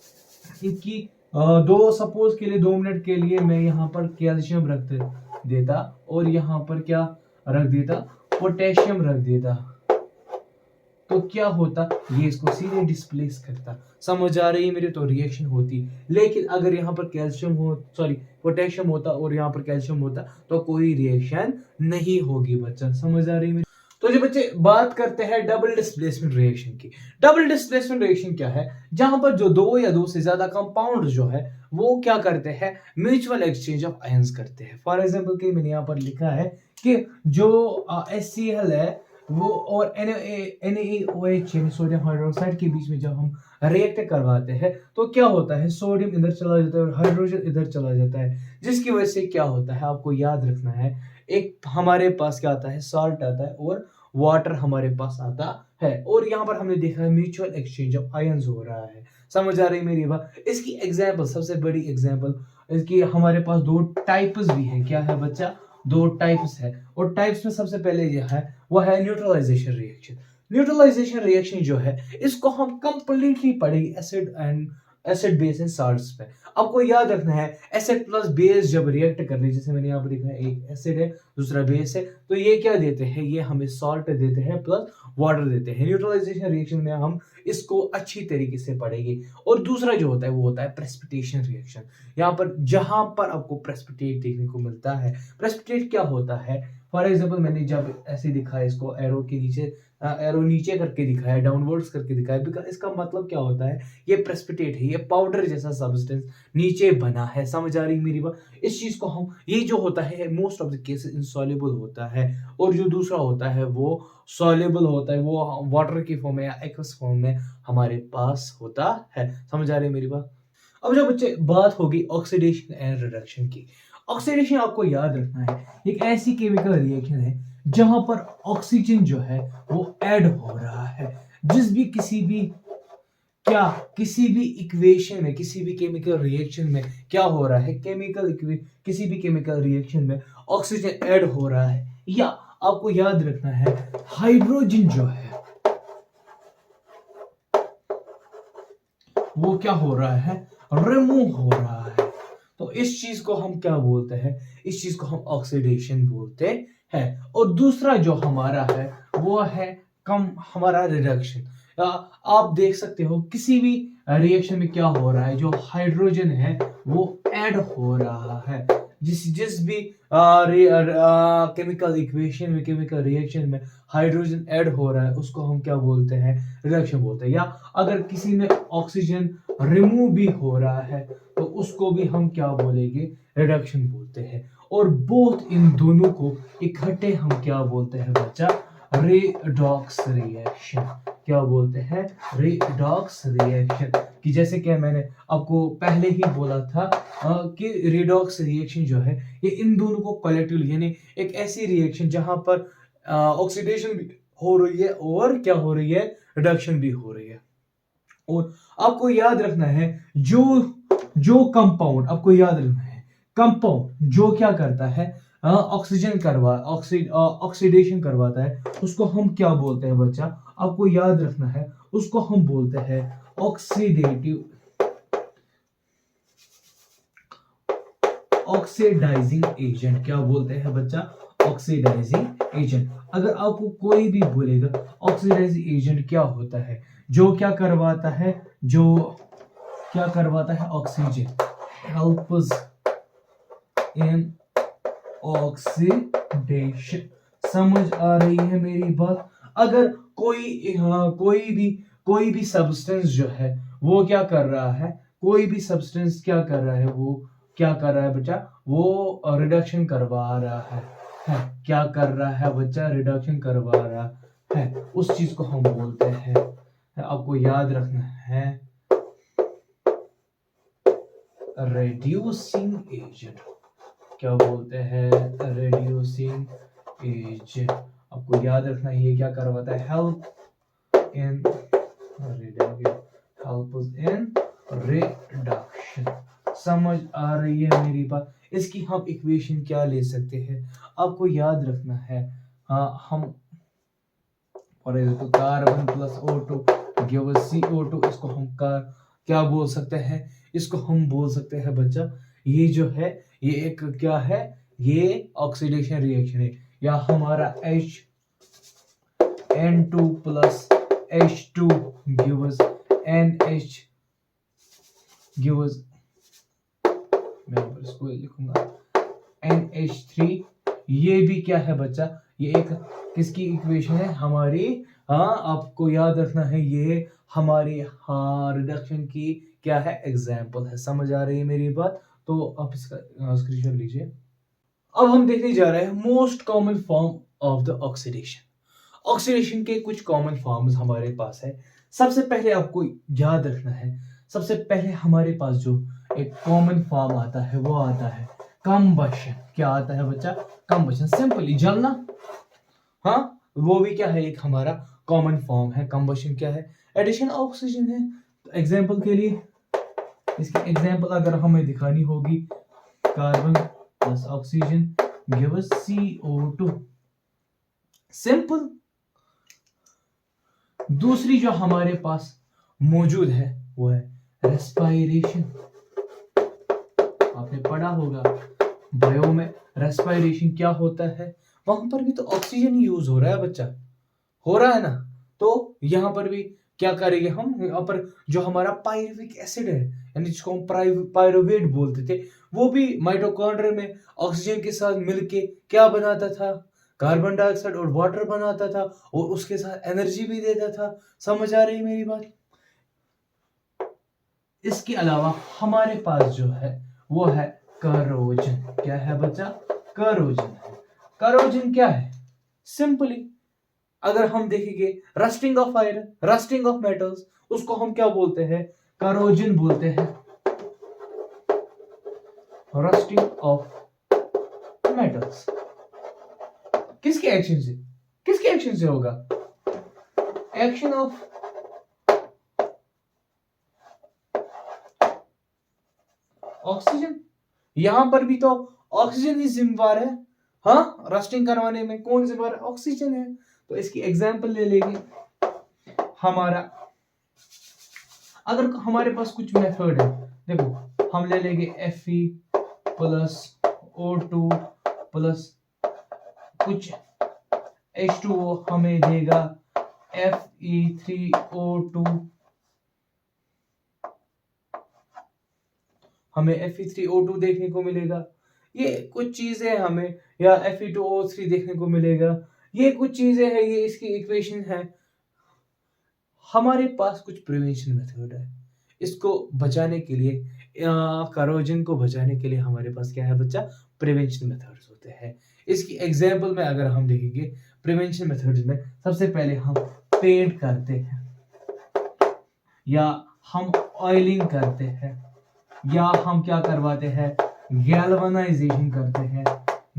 कि सपोज के लिए 2 मिनट के लिए मैं यहाँ पर कैल्शियम रख देता और यहाँ पर क्या रख देता, पोटेशियम रख देता, तो क्या होता, ये इसको सीधे डिस्प्लेस करता। समझ आ रही है मेरी? तो रिएक्शन होती। लेकिन अगर यहाँ पर पोटेशियम होता और यहाँ पर कैल्शियम होता तो कोई रिएक्शन नहीं होगी बच्चा। समझ आ रही है मेरी? तो जो बच्चे बात करते हैं डबल डिस्प्लेसमेंट रिएक्शन की। डबल डिस्प्लेसमेंट रिएक्शन क्या है? जहां पर जो 2 या 2 से ज्यादा कंपाउंड जो है वो क्या करते हैं, म्यूचुअल एक्सचेंज ऑफ आयंस करते हैं। फॉर एग्जांपल कि मैंने यहाँ पर लिखा है कि जो HCl है वो और NaOH यानी सोडियम हाइड्रोक्साइड के बीच में जब हम रिएक्ट करवाते हैं तो क्या होता है, सोडियम इधर चला जाता है और हाइड्रोजन इधर चला जाता है, जिसकी वजह से क्या होता है आपको याद रखना है, एक हमारे पास क्या आता है, सॉल्ट आता है और वाटर हमारे पास आता है। और यहाँ पर हमने देखा है म्यूचुअल एक्सचेंज ऑफ आयंस हो रहा है। समझ आ रही मेरी बात? इसकी एग्जांपल, सबसे बड़ी एग्जांपल इसकी, हमारे पास 2 टाइप्स भी है। क्या है बच्चा? 2 टाइप्स है। और टाइप्स में सबसे पहले जो है वो है न्यूट्रलाइजेशन रिएक्शन। न्यूट्रलाइजेशन रिएक्शन जो है इसको हम कंप्लीटली पढ़ेंगे एसिड बेस एंड साल्ट्स पे। आपको याद रखना है एसिड प्लस बेस जब रिएक्ट कर रही है, जैसे मैंने यहाँ पर लिखा है एक एसिड है दूसरा बेस है, तो ये क्या देते हैं, ये हमें सॉल्ट देते हैं प्लस वाटर देते हैं। न्यूट्रलाइजेशन रिएक्शन में हम इसको अच्छी तरीके से पढ़ेंगे। और दूसरा जो होता है वो होता है प्रेसिपिटेशन रिएक्शन। यहाँ पर जहां पर आपको प्रेसिपिटेट देखने को मिलता है, प्रेसिपिटेट क्या होता है, फॉर एग्जाम्पल मैंने जब ऐसे दिखाया इसको एरो के नीचे, एरो नीचे करके दिखाया, डाउनवर्ड्स करके दिखाया, बिकॉज इसका मतलब क्या होता है, ये प्रेसिपिटेट है, ये पाउडर जैसा सब्सटेंस नीचे बना है। समझ आ रही मेरी बात? इस चीज को हम, ये जो होता है most of the cases insoluble होता है, और जो दूसरा होता है वो सॉल्युबल होता है, वो वाटर की फॉर्म में या एक्वस फॉर्म में हमारे पास होता है। समझ आ रही मेरी बात? अब जब बच्चे बात होगी ऑक्सीडेशन एंड रिडक्शन की। ऑक्सीडेशन आपको याद रखना है एक ऐसी केमिकल रिएक्शन है जहां पर ऑक्सीजन जो है वो ऐड हो रहा है। किसी भी इक्वेशन में, किसी भी केमिकल रिएक्शन में क्या हो रहा है, किसी भी केमिकल रिएक्शन में ऑक्सीजन ऐड हो रहा है, या आपको याद रखना है हाइड्रोजन जो है वो क्या हो रहा है, रिमूव हो रहा है। तो इस चीज को हम क्या बोलते हैं, इस चीज को हम ऑक्सीडेशन बोलते हैं। और दूसरा जो हमारा है वो है हमारा रिडक्शन। आप देख सकते हो किसी भी रिएक्शन में क्या हो रहा है, जो हाइड्रोजन है वो ऐड हो रहा है। जिस भी केमिकल इक्वेशन में, केमिकल रिएक्शन में हाइड्रोजन ऐड हो रहा है उसको हम क्या बोलते हैं, रिडक्शन बोलते हैं। या अगर किसी में ऑक्सीजन रिमूव भी हो रहा है तो उसको भी हम क्या बोलेंगे, रिडक्शन बोलते हैं। और बोथ इन दोनों को इकट्ठे हम क्या बोलते हैं बच्चा, रेडॉक्स रिएक्शन। क्या बोलते हैं, रेडॉक्स रिएक्शन। कि जैसे कि मैंने आपको पहले ही बोला था कि रेडॉक्स रिएक्शन जो है ये इन दोनों को कलेक्टिवली, यानी एक ऐसी रिएक्शन जहां पर ऑक्सीडेशन भी हो रही है और क्या हो रही है, रिडक्शन भी हो रही है। और आपको याद रखना है जो कंपाउंड, आपको याद रखना है कंपाउंड जो क्या करता है, ऑक्सीडेशन करवाता है, उसको हम क्या बोलते हैं बच्चा, आपको याद रखना है, उसको हम बोलते हैं ऑक्सीडाइजिंग एजेंट। क्या बोलते हैं बच्चा, ऑक्सीडाइजिंग एजेंट। अगर आपको कोई भी बोलेगा ऑक्सीडाइजिंग एजेंट क्या होता है, जो क्या करवाता है, ऑक्सीजन हेल्प्स इन ऑक्सीडेशन। समझ आ रही है मेरी बात? अगर कोई भी सब्सटेंस जो है वो क्या कर रहा है, कोई भी सब्सटेंस क्या कर रहा है, वो क्या कर रहा है बच्चा, वो रिडक्शन करवा रहा है। क्या कर रहा है बच्चा? रिडक्शन करवा रहा है। उस चीज को हम बोलते हैं, आपको याद रखना है, रेड्यूसिंग एजेंट। क्या बोलते हैं? Reducing agent. आपको याद रखना है ये क्या करवाता है? Help in reduction. समझ आ रही है मेरी बात? इसकी हम इक्वेशन क्या ले सकते हैं, आपको याद रखना है। हम for example carbon plus O2 gives CO2, इसको हम क्या बोल सकते हैं? इसको हम बोल सकते हैं बच्चा, ये जो है ये एक क्या है, ये ऑक्सीडेशन रिएक्शन है। या हमारा N2 plus H2 gives NH gives, मैं इसको लिखूंगा NH3। ये भी क्या है बच्चा? ये एक किसकी इक्वेशन है? हमारी, आपको याद रखना है ये हमारी रिडक्शन की क्या है, एग्जाम्पल है। समझ आ रही है मेरी बात? तो आप इसका स्क्रीनशॉट लीजिए। अब हम देखने जा रहे हैं most common form of the oxidation. Oxidation के कुछ कॉमन फॉर्म्स हमारे पास है। सबसे पहले आपको याद रखना है, सबसे पहले हमारे पास जो एक कॉमन फॉर्म आता है वो आता है कंबशन। क्या आता है बच्चा? कंबशन, सिंपली जलना। वो भी क्या है, एक हमारा कॉमन फॉर्म है। कंबशन क्या है? एडिशन ऑक्सीजन है। तो एग्जांपल के लिए, इसकी एग्जांपल अगर हमें दिखानी होगी, carbon plus oxygen gives CO2, simple. दूसरी जो हमारे पास मौजूद है वो है रेस्पायरेशन। आपने पढ़ा होगा बायो में, रेस्पायरेशन क्या होता है? वहां पर भी तो ऑक्सीजन ही यूज हो रहा है बच्चा, हो रहा है ना। तो यहां पर भी क्या करेंगे हम, यहाँ पर जो हमारा पायरुविक एसिड है, यानी जिसको हम पायरुवेट बोलते थे, वो भी माइटोकॉन्ड्रिया में ऑक्सीजन के साथ मिलके क्या बनाता था? कार्बन डाइऑक्साइड और वाटर बनाता था, और उसके साथ एनर्जी भी देता था। समझ आ रही मेरी बात? इसके अलावा हमारे पास जो है वो है करोजन। क्या है बच्चा? करोजन है। करोजन क्या है? सिंपली अगर हम देखेंगे, rusting of iron, rusting of metals, उसको हम क्या बोलते हैं? करोजन बोलते हैं। रस्टिंग ऑफ मेटल्स किसके एक्शन से, किसके एक्शन से होगा? Action of oxygen. यहां पर भी तो ऑक्सीजन ही जिम्मेवार है। रस्टिंग करवाने में कौन जिम्मेवार है? ऑक्सीजन है। तो इसकी एग्जांपल ले लेंगे हमारा, अगर हमारे पास कुछ मेथड है, देखो हम ले लेंगे Fe प्लस O2 प्लस कुछ H2O हमें देगा Fe3O2, हमें Fe3O2 देखने को मिलेगा। ये कुछ चीजें हमें, या Fe2O3 देखने को मिलेगा। ये कुछ चीजें हैं, ये इसकी इक्वेशन है। हमारे पास कुछ प्रिवेंशन मेथड है इसको बचाने के लिए, करोजन को बचाने के लिए हमारे पास क्या है बच्चा? प्रिवेंशन मेथड्स होते हैं। इसकी एग्जांपल में अगर हम देखेंगे, प्रिवेंशन मेथड्स में सबसे पहले हम पेंट करते हैं, या हम ऑयलिंग करते हैं, या हम क्या करवाते हैं? गैल्वेनाइजेशन करते हैं।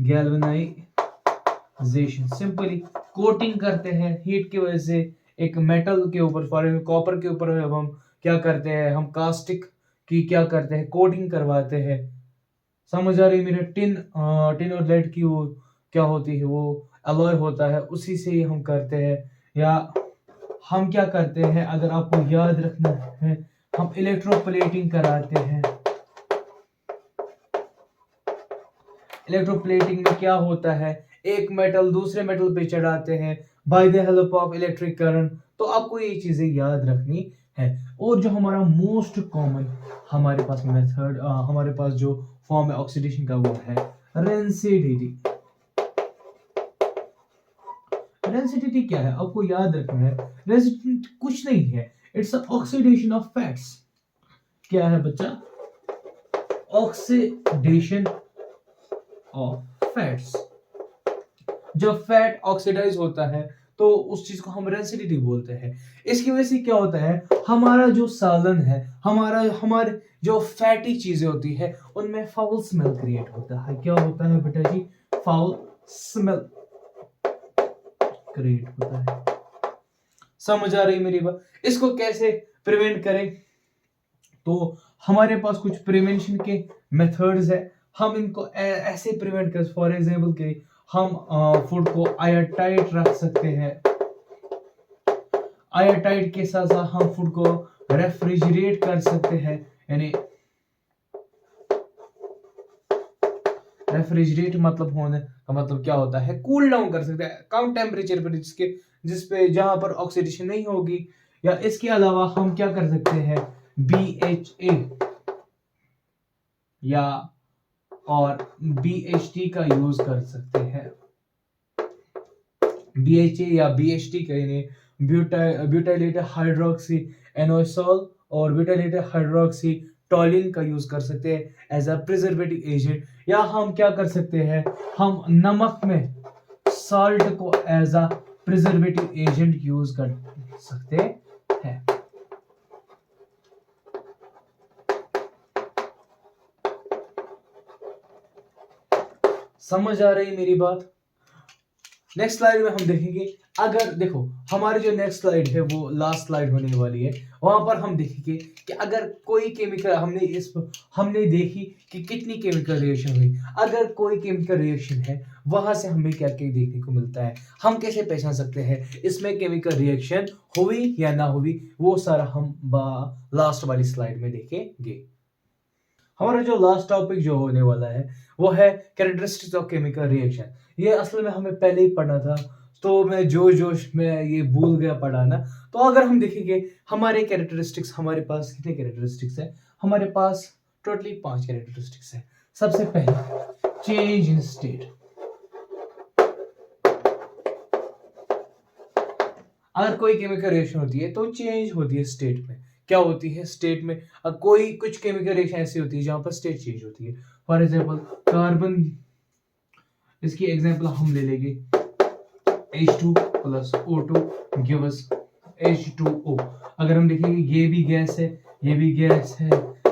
गैल्वेनाइजेशन सिंपली कोटिंग करते हैं हीट की वजह से एक मेटल के ऊपर, फॉर एग्जाम्पल कॉपर के ऊपर हम क्या करते हैं? हम कास्टिक की क्या करते हैं? कोटिंग करवाते हैं। समझ आ रही मेरे? टिन और लेड की वो क्या होती है? वो अलॉय होता है, उसी से ही हम करते हैं। या हम क्या करते हैं, अगर आपको याद रखना है, हम इलेक्ट्रोप्लेटिंग कराते हैं। इलेक्ट्रोप्लेटिंग में क्या होता है? एक मेटल दूसरे मेटल पे चढ़ाते हैं by the help of electric current. तो आपको ये चीजें याद रखनी है। और जो हमारा मोस्ट कॉमन हमारे पास मेथड, हमारे पास जो फॉर्म है ऑक्सीडेशन का वो है रेंसिडिटी। रेंसिडिटी क्या है आपको याद रखना है। रेंसिडिटी कुछ नहीं है, इट्स ऑक्सीडेशन ऑफ फैट्स। क्या है बच्चा? Oxidation of fats. जब फैट ऑक्सीडाइज होता है तो उस चीज को हम रेंसिडिटी बोलते हैं। इसकी वजह से क्या होता है, हमारा जो सालन है, हमारे जो फैटी चीजें होती है उनमें फाउल स्मेल क्रिएट होता है। क्या होता है बेटा जी? फाउल स्मेल क्रिएट होता है। समझ आ रही मेरी बात? इसको कैसे प्रिवेंट करें? तो हमारे पास कुछ प्रिवेंशन के मेथड्स है। हम इनको ऐसे प्रिवेंट कर, फॉर एग्जांपल के हम फूड को एयरटाइट रख सकते हैं। एयरटाइट के साथ साथ हम फूड को रेफ्रिजरेट कर सकते हैं, यानी रेफ्रिजरेट मतलब होने का मतलब क्या होता है? कूल डाउन कर सकते हैं कम टेम्परेचर पर, जिसपे जहां पर ऑक्सीडेशन नहीं होगी। या इसके अलावा हम क्या कर सकते हैं? BHA या और BHT का यूज कर सकते हैं। BHA या BHT कहने ब्यूटाइलेटेड हाइड्रोक्सी एनोसोल और ब्यूटाइलेटेड हाइड्रोक्सी टॉलिन का यूज कर सकते हैं एज अ प्रिजर्वेटिव एजेंट। या हम क्या कर सकते हैं, हम नमक में सॉल्ट को as a preservative agent use कर सकते हैं। समझ आ रही मेरी बात? नेक्स्ट स्लाइड में हम देखेंगे, अगर देखो हमारी जो नेक्स्ट स्लाइड है वो लास्ट स्लाइड होने वाली है, वहां पर हम देखेंगे कि अगर कोई केमिकल हमने देखी कि कितनी केमिकल रिएक्शन हुई। अगर कोई केमिकल रिएक्शन है वहां से हमें क्या क्या देखने को मिलता है, हम कैसे पहचान सकते हैं इसमें केमिकल रिएक्शन हुई या ना हुई, वो सारा हम लास्ट वाली स्लाइड में देखेंगे। हमारा जो लास्ट टॉपिक जो होने वाला है वो है कैरेक्टरिस्टिक्स ऑफ केमिकल रिएक्शन। ये असल में हमें पहले ही पढ़ना था, तो मैं जोश में ये भूल गया पढ़ाना। तो अगर हम देखेंगे हमारे कैरेक्टरिस्टिक्स, हमारे पास कितने कैरेक्टरिस्टिक्स है? हमारे पास टोटली 5 कैरेक्टरिस्टिक्स है। सबसे पहले चेंज इन स्टेट। अगर कोई केमिकल रिएक्शन होती है तो चेंज होती है स्टेट में। क्या होती है स्टेट में? कोई कुछ केमिकल रिएक्शन ऐसी होती है जहां पर स्टेट चेंज होती है। फॉर एग्जांपल कार्बन, इसकी एग्जांपल हम ले लेंगे H2 plus O2 give us H2O। अगर हम देखेंगे ये भी गैस है, ये भी गैस है,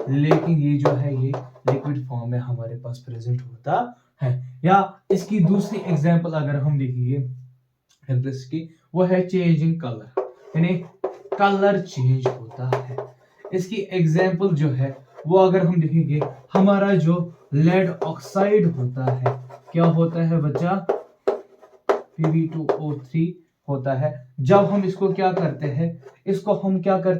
लेकिन ये जो है ये लिक्विड फॉर्म में हमारे पास प्रेजेंट होता है। या इसकी दूसरी एग्जांपल अगर हम देखेंगे की, वो है चेंज इन कलर, यानी कलर चेंज होता है। इसकी एग्जांपल जो है वो अगर हम देखेंगे, हमारा जो लेड ऑक्साइड होता है, क्या होता है बच्चा? Pb2O3 होता है। जब हम इसको क्या करते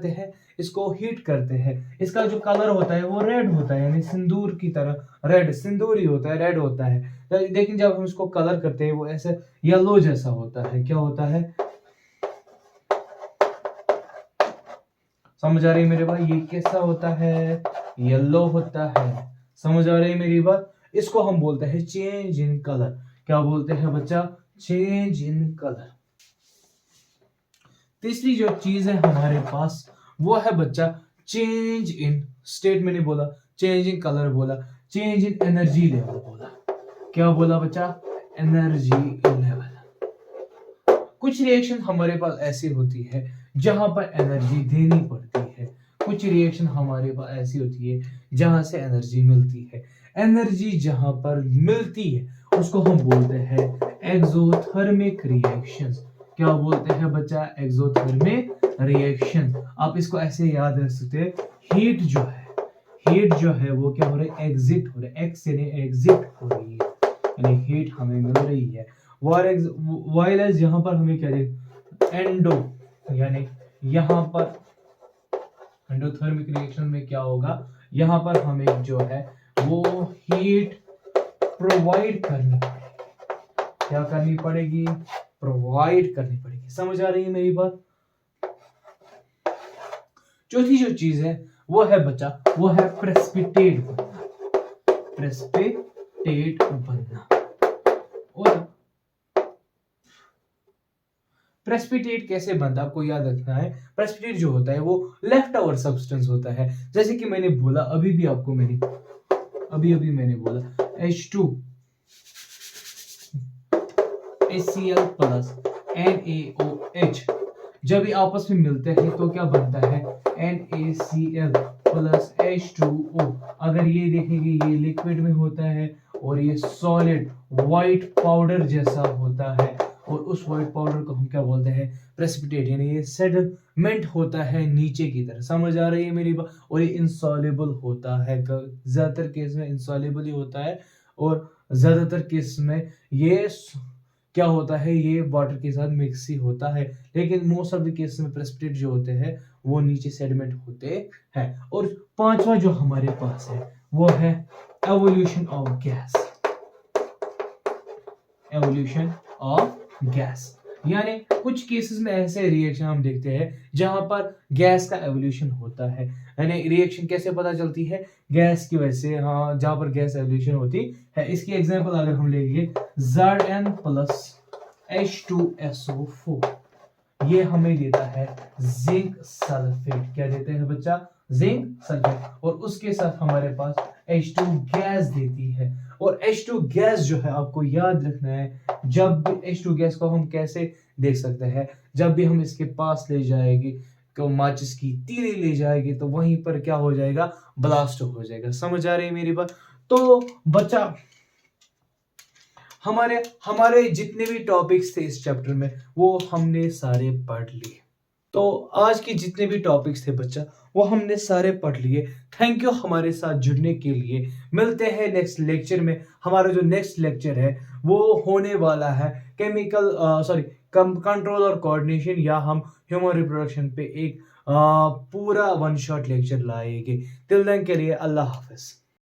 हैं, इसको हीट करते हैं, इसका जो कलर होता है वो रेड होता है, यानी सिंदूर की तरह रेड, सिंदूरी होता है, रेड होता है। लेकिन जब हम इसको कलर करते हैं वो ऐसे येलो जैसा होता है। क्या होता है? समझ आ रही है मेरे भाई? ये कैसा होता है? येलो होता है। समझ आ रही है मेरी बात? इसको हम बोलते हैं चेंज इन कलर। क्या बोलते हैं बच्चा? Change in colour. तीसरी जो चीज है हमारे पास वो है बच्चा चेंज इन स्टेट। मैंने बोला चेंज इन कलर, बोला चेंज इन एनर्जी लेवल, बोला क्या बोला बच्चा? Energy level. कुछ रिएक्शन हमारे पास ऐसी होती है जहां पर एनर्जी देनी पड़ती है, कुछ रिएक्शन हमारे पास ऐसी होती है जहां से एनर्जी मिलती है। एनर्जी जहां पर मिलती है उसको हम बोलते हैं एक्सोथर्मिक रिएक्शंस। क्या बोलते हैं बच्चा? Exothermic reaction. आप इसको ऐसे याद रख सकते हैं, हीट जो है वो क्या हो रहा है? एग्जिट हो रहा है, एक्स यानी एग्जिट हो रही है, यानी हीट हमें मिल रही है। वायलेस यहाँ पर हमें क्या दे? एंडो, यानी यहाँ पर एंडोथर्मिक रिएक्शन में क्या होगा? यहाँ पर हमें जो है वो हीट प्रोवाइड करनी पड़ेगी। क्या करनी पड़ेगी? प्रोवाइड करनी पड़ेगी। समझ आ रही है मेरी बात? चौथी जो चीज है वो है बच्चा, वो है प्रेसिपिटेट बनना, प्रेसिपिटेट बनना। और प्रेसिपिटेट कैसे बनता है आपको याद रखना है। प्रेसिपिटेट जो होता है वो लेफ्ट ओवर सब्सटेंस होता है, जैसे कि मैंने बोला अभी मैंने बोला H2 HCl प्लस NaOH जब ये आपस में मिलते हैं तो क्या बनता है NaCl प्लस H2O। अगर ये देखेंगे ये लिक्विड में होता है और ये सॉलिड व्हाइट पाउडर जैसा होता है, और उस व्हाइट पाउडर को हम क्या बोलते हैं प्रेसिपिटेट, यानी ये सेटलमेंट होता है नीचे की तरफ। समझ आ रही है मेरी बात। और ये इंसॉल्युबल होता है, ज्यादातर केस में इंसॉल्युबल ही होता है, और ज्यादातर केस में ये क्या होता है ये वाटर के साथ मिक्स ही होता है, लेकिन मोस्ट ऑफ द केस में प्रेसिपिटेट जो होते हैं वो नीचे सेडिमेंट होते हैं। और पांचवा जो हमारे पास है वो है evolution of gas, evolution of gas. यानी कुछ केसेस में ऐसे रिएक्शन हम देखते हैं जहां पर गैस का एवोल्यूशन होता है। यानी रिएक्शन कैसे पता चलती है गैस की वजह से, हाँ, जहां पर गैस एवोल्यूशन होती है। इसकी एग्जांपल अगर हम लेंगे Zn प्लस H2SO4, ये हमें देता है जिंक सल्फेट। क्या देते हैं बच्चा जिंक सल्फेट। और उसके साथ हमारे पास H2 गैस देती है। और H2 गैस जो है आपको याद रखना है, जब भी H2 गैस को हम कैसे देख सकते हैं, जब भी हम इसके पास ले जाएंगे तो माचिस की तीली ले जाएगी तो वहीं पर क्या हो जाएगा ब्लास्ट हो जाएगा। समझ आ रही है मेरी बात। तो बच्चा हमारे जितने भी टॉपिक्स थे इस चैप्टर में वो हमने सारे पढ़ लिए। तो आज के जितने भी टॉपिक्स थे बच्चा वो हमने सारे पढ़ लिए। थैंक यू हमारे साथ जुड़ने के लिए। मिलते हैं नेक्स्ट लेक्चर में। हमारा जो नेक्स्ट लेक्चर है वो होने वाला है कंट्रोल और कोऑर्डिनेशन, या हम ह्यूमन रिप्रोडक्शन पे एक पूरा वन शॉट लेक्चर लाएंगे। टिल देन के लिए अल्लाह हाफिज।